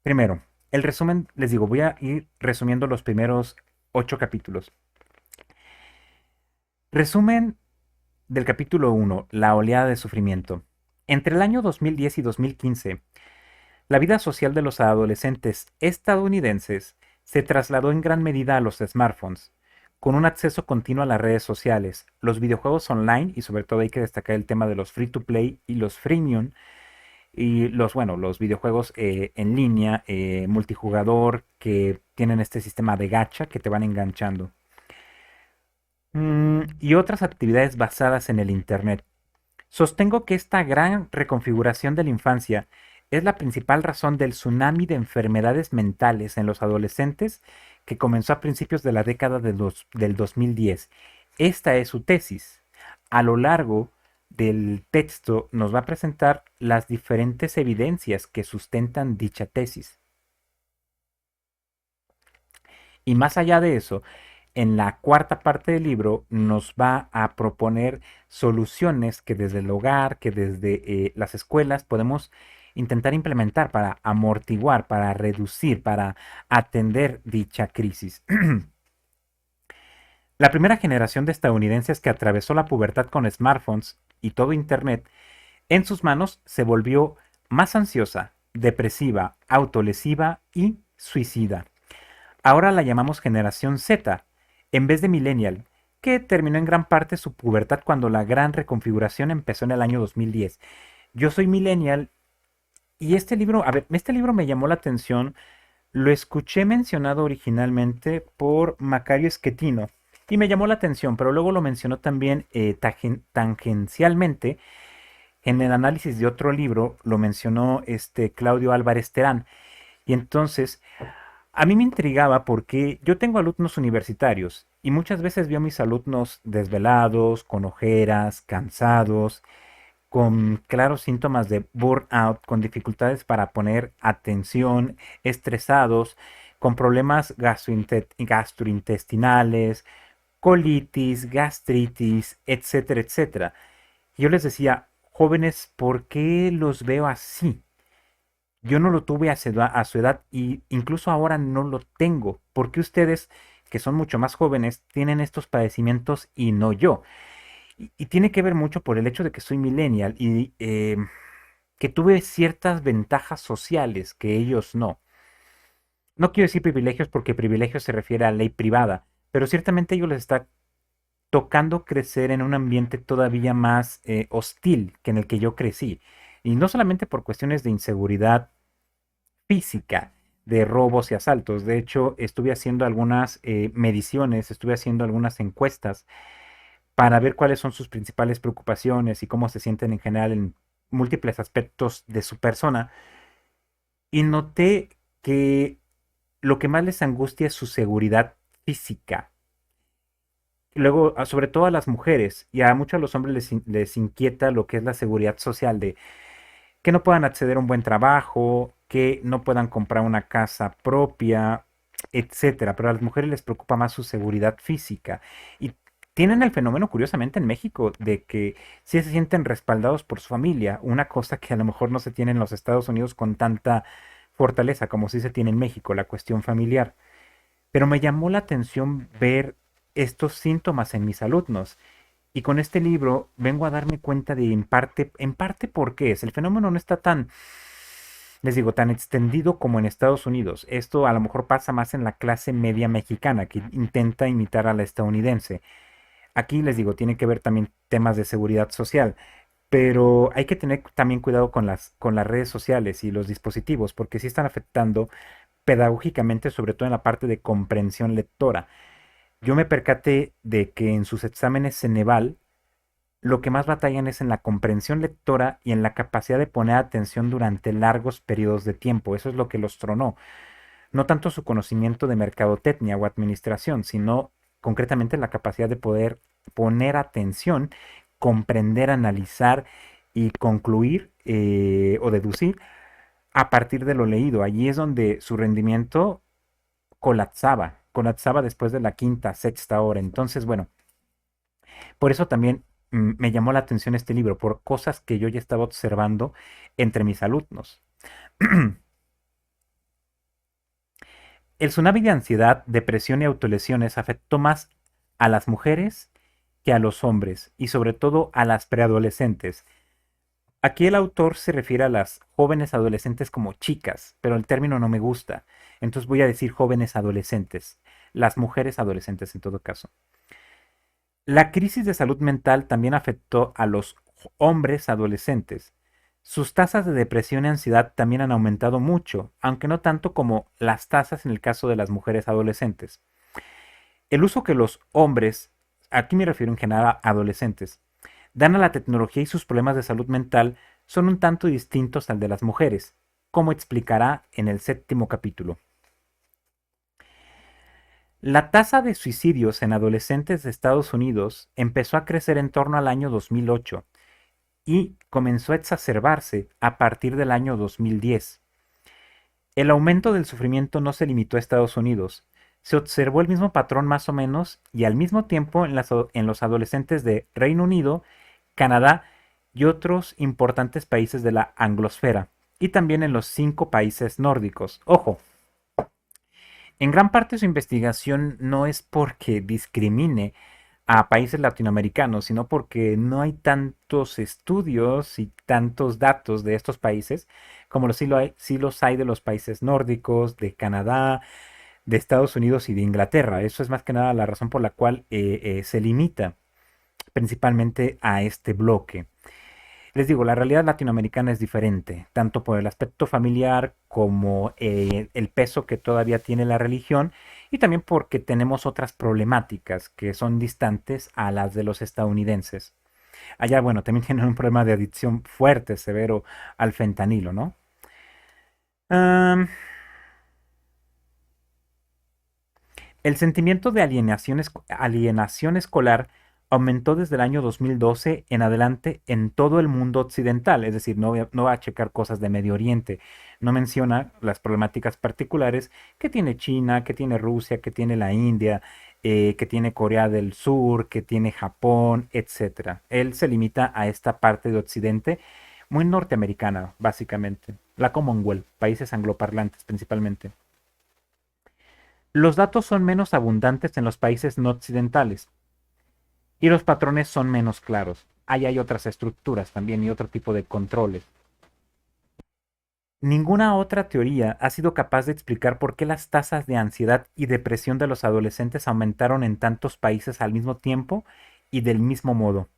Primero, el resumen, les digo, voy a ir resumiendo los primeros 8 capítulos. Resumen del capítulo 1, la oleada de sufrimiento. Entre el año 2010 y 2015, la vida social de los adolescentes estadounidenses se trasladó en gran medida a los smartphones, con un acceso continuo a las redes sociales, los videojuegos online y sobre todo hay que destacar el tema de los free to play y los freemium y los videojuegos en línea, multijugador, que tienen este sistema de gacha que te van enganchando. Y otras actividades basadas en el Internet. Sostengo que esta gran reconfiguración de la infancia es la principal razón del tsunami de enfermedades mentales en los adolescentes que comenzó a principios de la década del 2010. Esta es su tesis. A lo largo del texto nos va a presentar las diferentes evidencias que sustentan dicha tesis. Y más allá de eso, en la cuarta parte del libro nos va a proponer soluciones que desde el hogar, que desde las escuelas podemos intentar implementar para amortiguar, para reducir, para atender dicha crisis. La primera generación de estadounidenses que atravesó la pubertad con smartphones y todo Internet en sus manos se volvió más ansiosa, depresiva, autolesiva y suicida. Ahora la llamamos generación Z, en vez de millennial, que terminó en gran parte su pubertad cuando la gran reconfiguración empezó en el año 2010. Yo soy millennial y este libro, a ver, este libro me llamó la atención, lo escuché mencionado originalmente por Macario Schettino y me llamó la atención, pero luego lo mencionó también tangencialmente en el análisis de otro libro, lo mencionó Claudio Álvarez Terán. Y entonces a mí me intrigaba porque yo tengo alumnos universitarios y muchas veces veo a mis alumnos desvelados, con ojeras, cansados, con claros síntomas de burnout, con dificultades para poner atención, estresados, con problemas gastrointestinales, colitis, gastritis, etcétera, etcétera. Y yo les decía, jóvenes, ¿por qué los veo así? Yo no lo tuve a su edad y incluso ahora no lo tengo. ¿Por qué ustedes, que son mucho más jóvenes, tienen estos padecimientos y no yo? Y tiene que ver mucho por el hecho de que soy millennial y que tuve ciertas ventajas sociales que ellos no. No quiero decir privilegios porque privilegio se refiere a ley privada, pero ciertamente ellos les está tocando crecer en un ambiente todavía más hostil que en el que yo crecí. Y no solamente por cuestiones de inseguridad física de robos y asaltos. De hecho, estuve haciendo algunas mediciones, estuve haciendo algunas encuestas para ver cuáles son sus principales preocupaciones y cómo se sienten en general en múltiples aspectos de su persona. Y noté que lo que más les angustia es su seguridad física. Luego, sobre todo a las mujeres y a muchos de los hombres les inquieta lo que es la seguridad social de que no puedan acceder a un buen trabajo, que no puedan comprar una casa propia, etcétera. Pero a las mujeres les preocupa más su seguridad física. Y tienen el fenómeno, curiosamente, en México, de que sí se sienten respaldados por su familia, una cosa que a lo mejor no se tiene en los Estados Unidos con tanta fortaleza como sí se tiene en México, la cuestión familiar. Pero me llamó la atención ver estos síntomas en mis alumnos. Y con este libro vengo a darme cuenta de en parte por qué es. El fenómeno no está tan, les digo, tan extendido como en Estados Unidos. Esto a lo mejor pasa más en la clase media mexicana que intenta imitar a la estadounidense. Aquí les digo, tiene que ver también temas de seguridad social. Pero hay que tener también cuidado con las redes sociales y los dispositivos, porque sí están afectando pedagógicamente, sobre todo en la parte de comprensión lectora. Yo me percaté de que en sus exámenes Ceneval lo que más batallan es en la comprensión lectora y en la capacidad de poner atención durante largos periodos de tiempo. Eso es lo que los tronó. No tanto su conocimiento de mercadotecnia o administración, sino concretamente la capacidad de poder poner atención, comprender, analizar y concluir o deducir a partir de lo leído. Allí es donde su rendimiento colapsaba después de la quinta, sexta hora. Entonces, bueno, por eso también me llamó la atención este libro, por cosas que yo ya estaba observando entre mis alumnos. El tsunami de ansiedad, depresión y autolesiones afectó más a las mujeres que a los hombres y sobre todo a las preadolescentes. Aquí el autor se refiere a las jóvenes adolescentes como chicas, pero el término no me gusta. Entonces voy a decir jóvenes adolescentes, las mujeres adolescentes en todo caso. La crisis de salud mental también afectó a los hombres adolescentes. Sus tasas de depresión y ansiedad también han aumentado mucho, aunque no tanto como las tasas en el caso de las mujeres adolescentes. El uso que los hombres, aquí me refiero en general a adolescentes, dan a la tecnología y sus problemas de salud mental son un tanto distintos al de las mujeres, como explicará en el séptimo capítulo. La tasa de suicidios en adolescentes de Estados Unidos empezó a crecer en torno al año 2008 y comenzó a exacerbarse a partir del año 2010. El aumento del sufrimiento no se limitó a Estados Unidos. Se observó el mismo patrón más o menos y al mismo tiempo en los adolescentes de Reino Unido, Canadá y otros importantes países de la anglosfera, y también en los 5 países nórdicos. Ojo, en gran parte su investigación no es porque discrimine a países latinoamericanos, sino porque no hay tantos estudios y tantos datos de estos países como sí los hay de los países nórdicos, de Canadá, de Estados Unidos y de Inglaterra. Eso es más que nada la razón por la cual se limita principalmente a este bloque. Les digo, la realidad latinoamericana es diferente, tanto por el aspecto familiar como el peso que todavía tiene la religión y también porque tenemos otras problemáticas que son distantes a las de los estadounidenses. Allá, bueno, también tienen un problema de adicción fuerte, severo al fentanilo, ¿no? Am, El sentimiento de alienación escolar aumentó desde el año 2012 en adelante en todo el mundo occidental, es decir, no va a checar cosas de Medio Oriente, no menciona las problemáticas particulares que tiene China, que tiene Rusia, que tiene la India, que tiene Corea del Sur, que tiene Japón, etcétera. Él se limita a esta parte de Occidente, muy norteamericana, básicamente, la Commonwealth, países angloparlantes principalmente. Los datos son menos abundantes en los países no occidentales y los patrones son menos claros. Ahí hay otras estructuras también y otro tipo de controles. Ninguna otra teoría ha sido capaz de explicar por qué las tasas de ansiedad y depresión de los adolescentes aumentaron en tantos países al mismo tiempo y del mismo modo.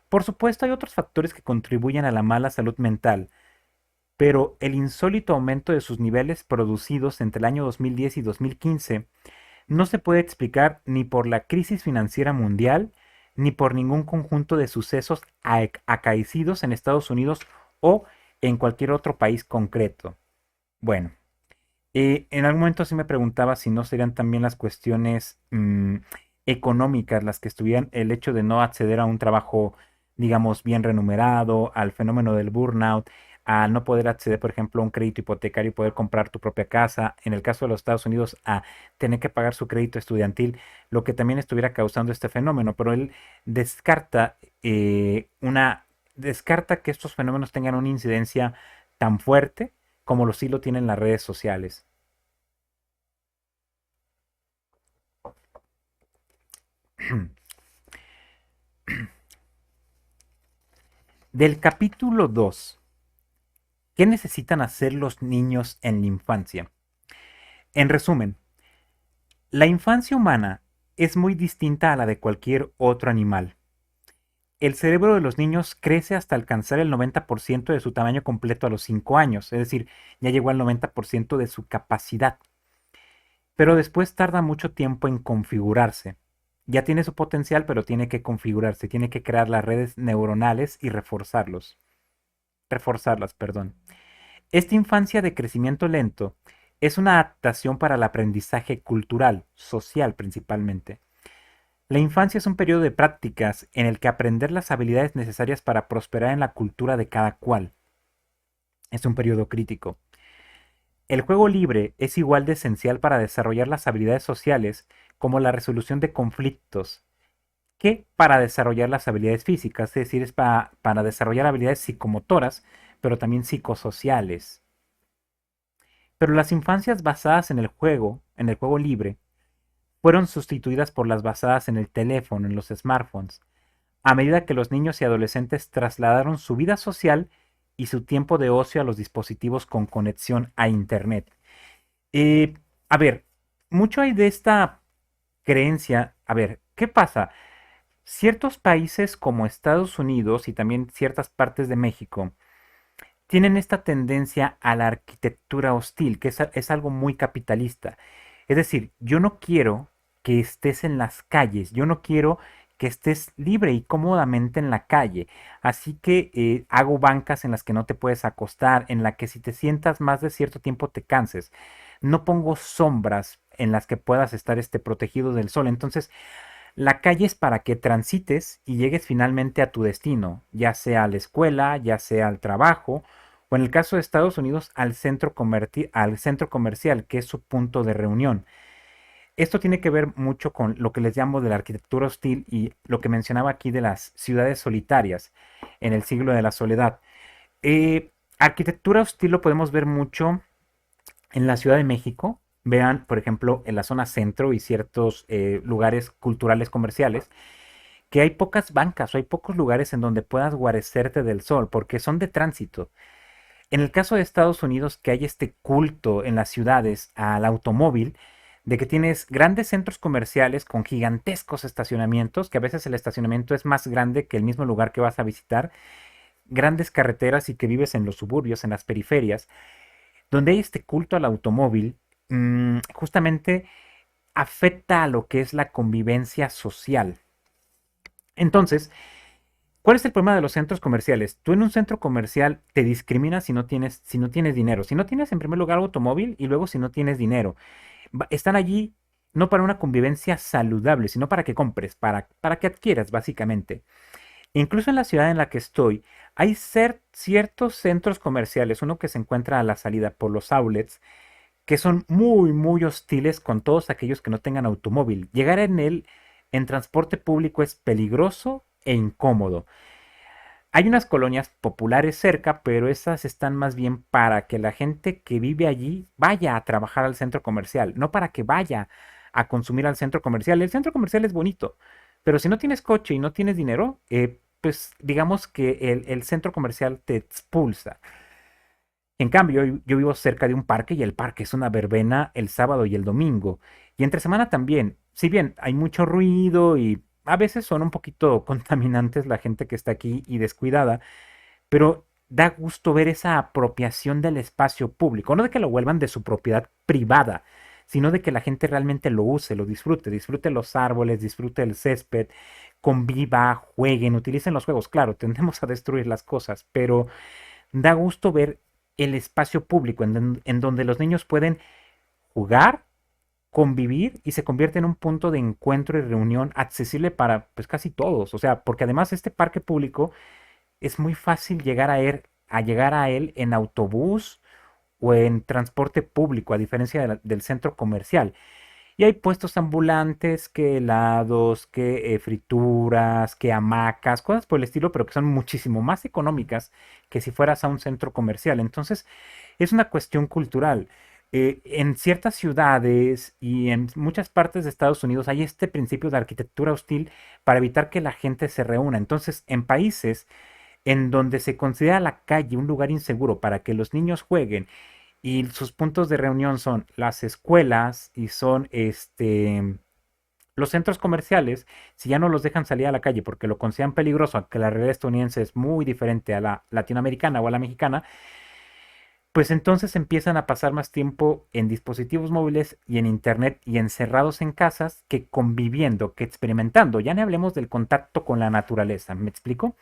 Por supuesto, hay otros factores que contribuyen a la mala salud mental, pero el insólito aumento de sus niveles producidos entre el año 2010 y 2015 no se puede explicar ni por la crisis financiera mundial, ni por ningún conjunto de sucesos acaecidos en Estados Unidos o en cualquier otro país concreto. Bueno, en algún momento sí me preguntaba si no serían también las cuestiones económicas las que estuvieran el hecho de no acceder a un trabajo, digamos, bien remunerado, al fenómeno del burnout, al no poder acceder, por ejemplo, a un crédito hipotecario y poder comprar tu propia casa, en el caso de los Estados Unidos, a tener que pagar su crédito estudiantil, lo que también estuviera causando este fenómeno, pero él descarta descarta que estos fenómenos tengan una incidencia tan fuerte como sí lo tienen las redes sociales. Del capítulo 2, ¿qué necesitan hacer los niños en la infancia? En resumen, la infancia humana es muy distinta a la de cualquier otro animal. El cerebro de los niños crece hasta alcanzar el 90% de su tamaño completo a los 5 años, es decir, ya llegó al 90% de su capacidad. Pero después tarda mucho tiempo en configurarse. Ya tiene su potencial, pero tiene que configurarse, tiene que crear las redes neuronales y reforzarlas, perdón. Esta infancia de crecimiento lento es una adaptación para el aprendizaje cultural, social principalmente. La infancia es un periodo de prácticas en el que aprender las habilidades necesarias para prosperar en la cultura de cada cual. Es un periodo crítico. El juego libre es igual de esencial para desarrollar las habilidades sociales como la resolución de conflictos que para desarrollar las habilidades físicas, es decir, es para desarrollar habilidades psicomotoras, pero también psicosociales. Pero las infancias basadas en el juego en el juego libre, fueron sustituidas por las basadas en el teléfono, en los smartphones, a medida que los niños y adolescentes trasladaron su vida social y su tiempo de ocio a los dispositivos con conexión a Internet. Eh, a ver, mucho hay de esta creencia. A ver, ¿qué pasa? Ciertos países como Estados Unidos y también ciertas partes de México tienen esta tendencia a la arquitectura hostil, que es algo muy capitalista. Es decir, yo no quiero que estés en las calles, yo no quiero que estés libre y cómodamente en la calle. Así que hago bancas en las que no te puedes acostar, en la que si te sientas más de cierto tiempo te canses. No pongo sombras en las que puedas estar protegido del sol. Entonces, la calle es para que transites y llegues finalmente a tu destino, ya sea a la escuela, ya sea al trabajo, o en el caso de Estados Unidos, al centro comercial, que es su punto de reunión. Esto tiene que ver mucho con lo que les llamo de la arquitectura hostil y lo que mencionaba aquí de las ciudades solitarias en el siglo de la soledad. Arquitectura hostil lo podemos ver mucho en la Ciudad de México. Vean, por ejemplo, en la zona centro y ciertos lugares culturales comerciales, que hay pocas bancas o hay pocos lugares en donde puedas guarecerte del sol, porque son de tránsito. En el caso de Estados Unidos, que hay este culto en las ciudades al automóvil, de que tienes grandes centros comerciales con gigantescos estacionamientos, que a veces el estacionamiento es más grande que el mismo lugar que vas a visitar, grandes carreteras y que vives en los suburbios, en las periferias, donde hay este culto al automóvil, justamente afecta a lo que es la convivencia social. Entonces, ¿cuál es el problema de los centros comerciales? Tú en un centro comercial te discriminas si no tienes dinero. Si no tienes en primer lugar automóvil y luego si no tienes dinero. Están allí no para una convivencia saludable, sino para que compres, para que adquieras básicamente. Incluso en la ciudad en la que estoy, hay ciertos centros comerciales, uno que se encuentra a la salida por los outlets, que son muy, muy hostiles con todos aquellos que no tengan automóvil. Llegar en él en transporte público es peligroso e incómodo. Hay unas colonias populares cerca, pero esas están más bien para que la gente que vive allí vaya a trabajar al centro comercial, no para que vaya a consumir al centro comercial. El centro comercial es bonito, pero si no tienes coche y no tienes dinero, pues digamos que el centro comercial te expulsa. En cambio, yo vivo cerca de un parque y el parque es una verbena el sábado y el domingo. Y entre semana también. Si bien hay mucho ruido y a veces son un poquito contaminantes la gente que está aquí y descuidada, pero da gusto ver esa apropiación del espacio público. No de que lo vuelvan de su propiedad privada, sino de que la gente realmente lo use, lo disfrute, disfrute los árboles, disfrute el césped, conviva, jueguen, utilicen los juegos. Claro, tendemos a destruir las cosas, pero da gusto ver el espacio público en donde los niños pueden jugar, convivir y se convierte en un punto de encuentro y reunión accesible para pues casi todos. O sea, porque además este parque público es muy fácil llegar a él en autobús o en transporte público, a diferencia del centro comercial. Y hay puestos ambulantes, que helados, que frituras, que hamacas, cosas por el estilo, pero que son muchísimo más económicas que si fueras a un centro comercial. Entonces, es una cuestión cultural. En ciertas ciudades y en muchas partes de Estados Unidos hay este principio de arquitectura hostil para evitar que la gente se reúna. Entonces, en países en donde se considera la calle un lugar inseguro para que los niños jueguen y sus puntos de reunión son las escuelas y son los centros comerciales, si ya no los dejan salir a la calle porque lo consideran peligroso, aunque la realidad estadounidense es muy diferente a la latinoamericana o a la mexicana, pues entonces empiezan a pasar más tiempo en dispositivos móviles y en internet y encerrados en casas que conviviendo, que experimentando. Ya no hablemos del contacto con la naturaleza, ¿me explico?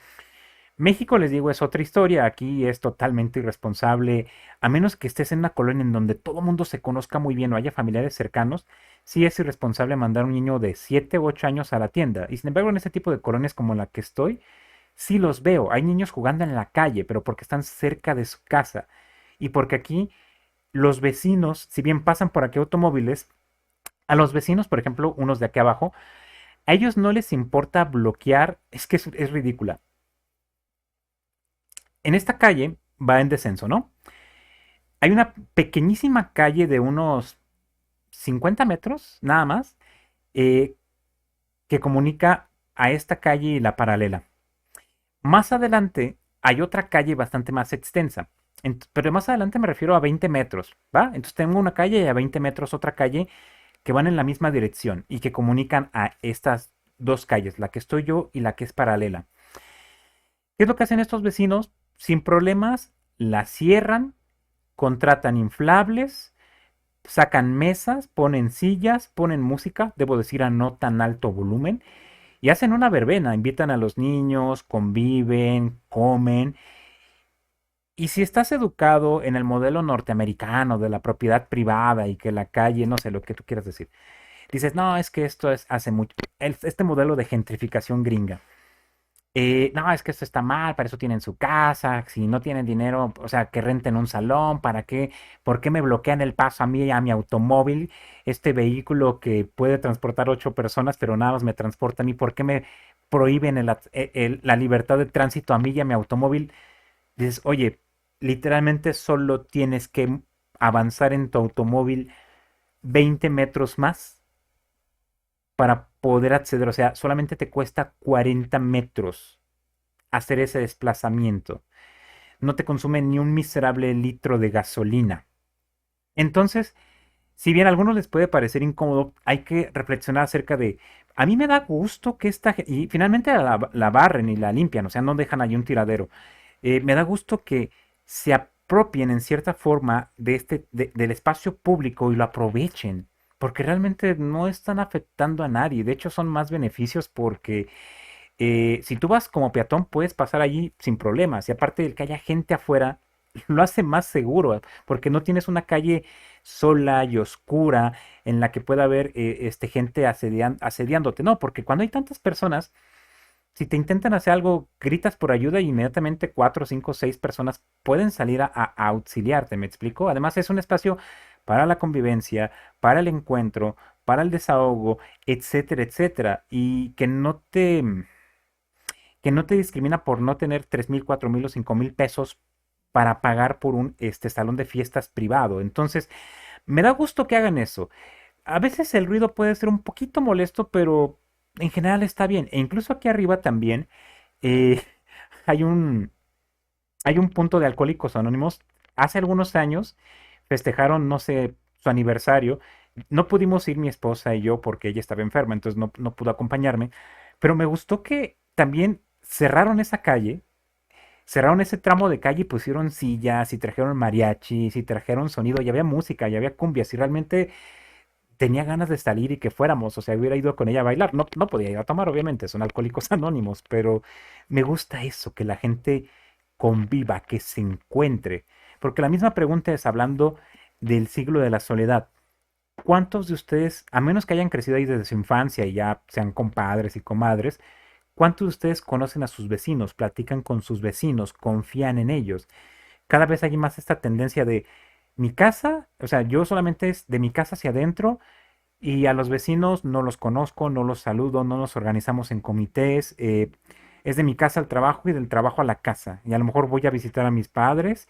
México, les digo, es otra historia. Aquí es totalmente irresponsable, a menos que estés en una colonia en donde todo el mundo se conozca muy bien o haya familiares cercanos, sí es irresponsable mandar un niño de 7 u 8 años a la tienda. Y sin embargo, en ese tipo de colonias como la que estoy, sí los veo. Hay niños jugando en la calle, pero porque están cerca de su casa. Y porque aquí los vecinos, si bien pasan por aquí automóviles, a los vecinos, por ejemplo, unos de aquí abajo, a ellos no les importa bloquear, es que es ridícula. En esta calle va en descenso, ¿no? Hay una pequeñísima calle de unos 50 metros, nada más, eh, que comunica a esta calle y la paralela. Más adelante hay otra calle bastante más extensa. Pero más adelante me refiero a 20 metros, ¿va? Entonces tengo una calle y a 20 metros otra calle que van en la misma dirección y que comunican a estas dos calles, la que estoy yo y la que es paralela. ¿Qué es lo que hacen estos vecinos? Sin problemas, la cierran, contratan inflables, sacan mesas, ponen sillas, ponen música, debo decir a no tan alto volumen, y hacen una verbena, invitan a los niños, conviven, comen. Y si estás educado en el modelo norteamericano de la propiedad privada y que la calle, no sé lo que tú quieras decir, dices, no, es que esto es hace mucho, este modelo de gentrificación gringa. No, es que esto está mal, para eso tienen su casa, si no tienen dinero, o sea, que renten un salón, ¿para qué? ¿Por qué me bloquean el paso a mí y a mi automóvil? Este vehículo que puede transportar 8 personas, pero nada más me transporta a mí, ¿por qué me prohíben la libertad de tránsito a mí y a mi automóvil? Dices, oye, literalmente solo tienes que avanzar en tu automóvil 20 metros más para poder acceder, o sea, solamente te cuesta 40 metros hacer ese desplazamiento. No te consume ni un miserable litro de gasolina. Entonces, si bien a algunos les puede parecer incómodo, hay que reflexionar acerca de, a mí me da gusto que y finalmente la barren y la limpian, o sea, no dejan ahí un tiradero. Me da gusto que se apropien en cierta forma del espacio público y lo aprovechen, porque realmente no están afectando a nadie. De hecho, son más beneficios porque si tú vas como peatón, puedes pasar allí sin problemas. Y aparte del que haya gente afuera, lo hace más seguro, porque no tienes una calle sola y oscura en la que pueda haber gente asediándote. No, porque cuando hay tantas personas, si te intentan hacer algo, gritas por ayuda y inmediatamente 4, 5, 6 personas pueden salir a auxiliarte, ¿me explico? Además es un espacio para la convivencia, para el encuentro, para el desahogo, etcétera, etcétera. Y que no te discrimina por no tener 3,000, 4,000 o 5,000 pesos para pagar por un salón de fiestas privado. Entonces, me da gusto que hagan eso. A veces el ruido puede ser un poquito molesto, pero en general está bien. E incluso aquí arriba también eh, hay un, hay un punto de Alcohólicos Anónimos. Hace algunos años festejaron, no sé, su aniversario. No pudimos ir mi esposa y yo porque ella estaba enferma, entonces no pudo acompañarme. Pero me gustó que también cerraron esa calle, cerraron ese tramo de calle y pusieron sillas y trajeron mariachis y trajeron sonido y había música y había cumbias y realmente tenía ganas de salir y que fuéramos, o sea, hubiera ido con ella a bailar. No podía ir a tomar, obviamente, son alcohólicos anónimos, pero me gusta eso, que la gente conviva, que se encuentre. Porque la misma pregunta es hablando del siglo de la soledad. ¿Cuántos de ustedes, a menos que hayan crecido ahí desde su infancia y ya sean compadres y comadres, cuántos de ustedes conocen a sus vecinos, platican con sus vecinos, confían en ellos? Cada vez hay más esta tendencia de mi casa, o sea, yo solamente es de mi casa hacia adentro y a los vecinos no los conozco, no los saludo, no nos organizamos en comités. Es de mi casa al trabajo y del trabajo a la casa. Y a lo mejor voy a visitar a mis padres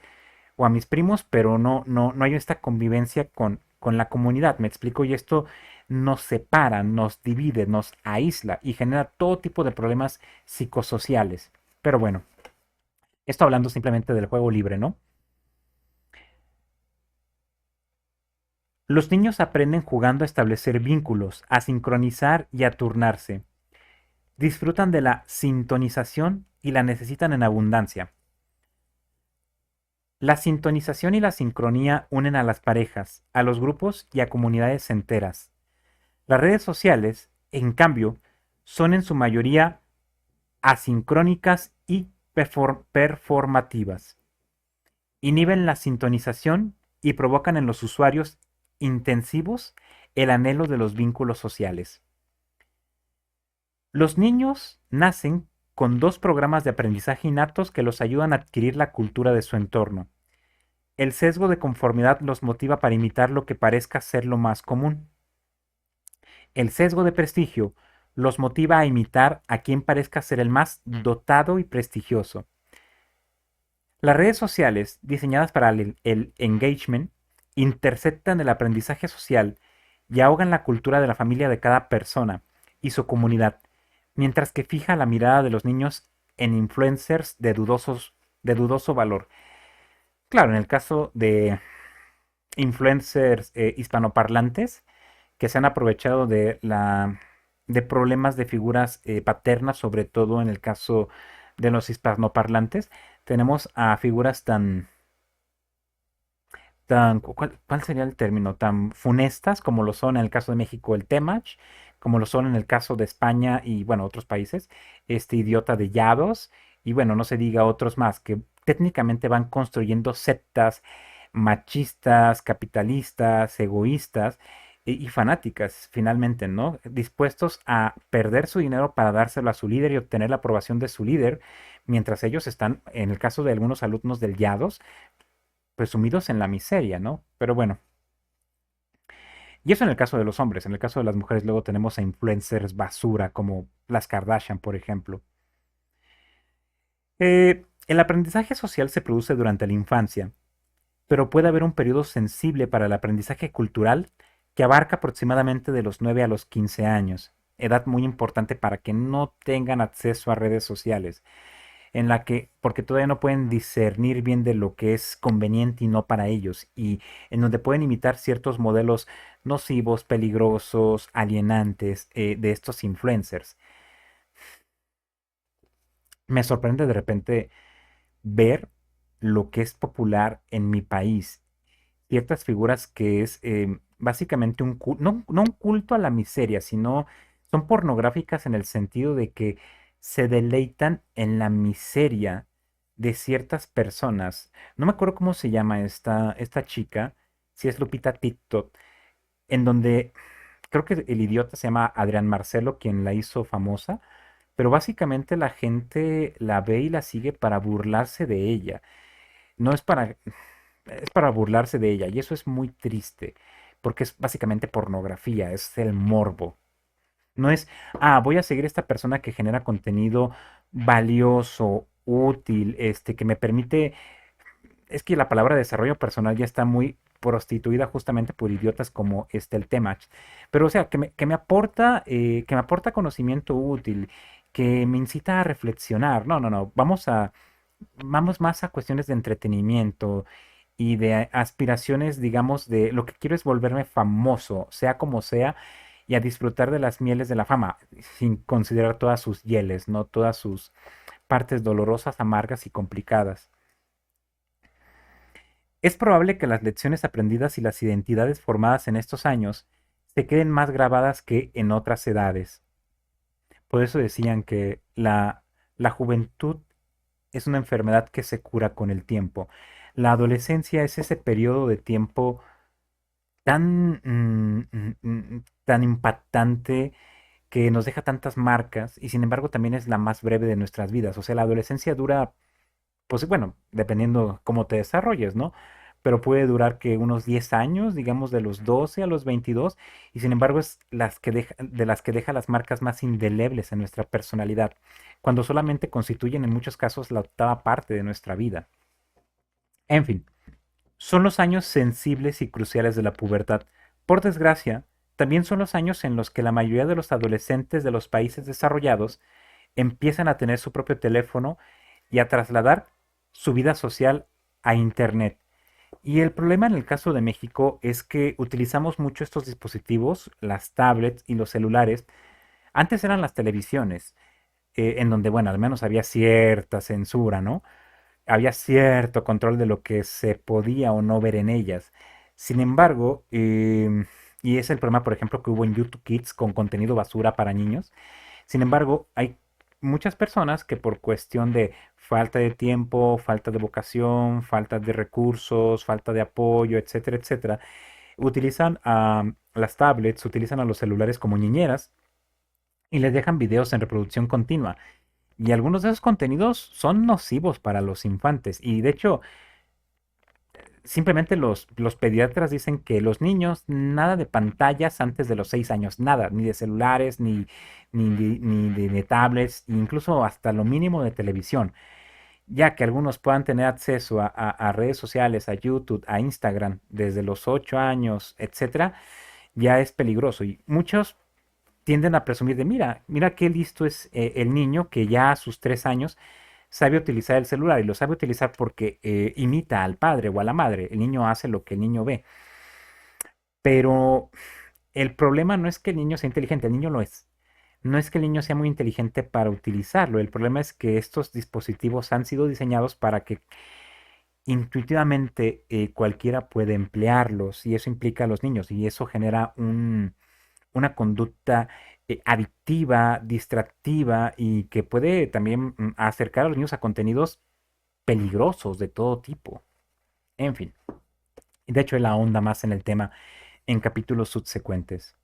o a mis primos, pero no hay esta convivencia con la comunidad. Me explico, y esto nos separa, nos divide, nos aísla y genera todo tipo de problemas psicosociales. Pero bueno, esto hablando simplemente del juego libre, ¿no? Los niños aprenden jugando a establecer vínculos, a sincronizar y a turnarse. Disfrutan de la sintonización y la necesitan en abundancia. La sintonización y la sincronía unen a las parejas, a los grupos y a comunidades enteras. Las redes sociales, en cambio, son en su mayoría asincrónicas y performativas. Inhiben la sintonización y provocan en los usuarios intensivos el anhelo de los vínculos sociales. Los niños nacen con dos programas de aprendizaje innatos que los ayudan a adquirir la cultura de su entorno. El sesgo de conformidad los motiva para imitar lo que parezca ser lo más común. El sesgo de prestigio los motiva a imitar a quien parezca ser el más dotado y prestigioso. Las redes sociales, diseñadas para el engagement, interceptan el aprendizaje social y ahogan la cultura de la familia de cada persona y su comunidad, mientras que fija la mirada de los niños en influencers de dudoso valor. Claro, en el caso de influencers hispanoparlantes que se han aprovechado de problemas de figuras paternas, sobre todo en el caso de los hispanoparlantes, tenemos a figuras ¿cuál sería el término? Tan funestas como lo son en el caso de México el Temach, como lo son en el caso de España y, bueno, otros países, este idiota de Yados, y bueno, no se diga otros más, que técnicamente van construyendo sectas machistas, capitalistas, egoístas y fanáticas, finalmente, ¿no? Dispuestos a perder su dinero para dárselo a su líder y obtener la aprobación de su líder, mientras ellos están, en el caso de algunos alumnos del Yados, pues sumidos en la miseria, ¿no? Pero bueno, y eso en el caso de los hombres. En el caso de las mujeres luego tenemos a influencers basura como las Kardashian, por ejemplo. El aprendizaje social se produce durante la infancia, pero puede haber un periodo sensible para el aprendizaje cultural que abarca aproximadamente de los 9 a los 15 años, edad muy importante para que no tengan acceso a redes sociales, en la que, porque todavía no pueden discernir bien de lo que es conveniente y no para ellos, y en donde pueden imitar ciertos modelos nocivos, peligrosos, alienantes de estos influencers. Me sorprende de repente ver lo que es popular en mi país, ciertas figuras que es básicamente no un culto a la miseria, sino son pornográficas en el sentido de que se deleitan en la miseria de ciertas personas. No me acuerdo cómo se llama esta chica, si es Lupita TikTok, en donde creo que el idiota se llama Adrián Marcelo, quien la hizo famosa, pero básicamente la gente la ve y la sigue para burlarse de ella. No es para, es para burlarse de ella y eso es muy triste porque es básicamente pornografía, es el morbo. No es, voy a seguir a esta persona que genera contenido valioso, útil, que me permite, es que la palabra desarrollo personal ya está muy prostituida justamente por idiotas como el Temach. Pero o sea, que me aporta conocimiento útil, que me incita a reflexionar. No, no, no. Vamos más a cuestiones de entretenimiento y de aspiraciones, digamos, de lo que quiero es volverme famoso, sea como sea, y a disfrutar de las mieles de la fama, sin considerar todas sus hieles, ¿no? Todas sus partes dolorosas, amargas y complicadas. Es probable que las lecciones aprendidas y las identidades formadas en estos años se queden más grabadas que en otras edades. Por eso decían que la juventud es una enfermedad que se cura con el tiempo. La adolescencia es ese periodo de tiempo tan impactante que nos deja tantas marcas y sin embargo también es la más breve de nuestras vidas. O sea, la adolescencia dura, pues bueno, dependiendo cómo te desarrolles, ¿no? Pero puede durar que unos 10 años, digamos de los 12 a los 22, y sin embargo es de las que deja las marcas más indelebles en nuestra personalidad, cuando solamente constituyen en muchos casos la octava parte de nuestra vida. En fin, son los años sensibles y cruciales de la pubertad. Por desgracia, también son los años en los que la mayoría de los adolescentes de los países desarrollados empiezan a tener su propio teléfono y a trasladar su vida social a Internet. Y el problema en el caso de México es que utilizamos mucho estos dispositivos, las tablets y los celulares. Antes eran las televisiones, en donde, bueno, al menos había cierta censura, ¿no? Había cierto control de lo que se podía o no ver en ellas. Sin embargo, y es el problema, por ejemplo, que hubo en YouTube Kids con contenido basura para niños. Sin embargo, hay muchas personas que por cuestión de falta de tiempo, falta de vocación, falta de recursos, falta de apoyo, etcétera, etcétera, utilizan a las tablets, utilizan a los celulares como niñeras y les dejan videos en reproducción continua. Y algunos de esos contenidos son nocivos para los infantes. Y de hecho, simplemente los pediatras dicen que los niños, nada de pantallas antes de los 6 años, nada, ni de celulares, ni de tablets, incluso hasta lo mínimo de televisión, ya que algunos puedan tener acceso a redes sociales, a YouTube, a Instagram, desde los 8 años, etcétera. ya es peligroso. Y muchos tienden a presumir de, mira, mira qué listo es el niño que ya a sus 3 años sabe utilizar el celular y lo sabe utilizar porque imita al padre o a la madre. El niño hace lo que el niño ve. Pero el problema no es que el niño sea inteligente, el niño lo es. No es que el niño sea muy inteligente para utilizarlo, el problema es que estos dispositivos han sido diseñados para que intuitivamente cualquiera puede emplearlos y eso implica a los niños y eso genera una conducta adictiva, distractiva y que puede también acercar a los niños a contenidos peligrosos de todo tipo. En fin, de hecho él ahonda más en el tema en capítulos subsecuentes.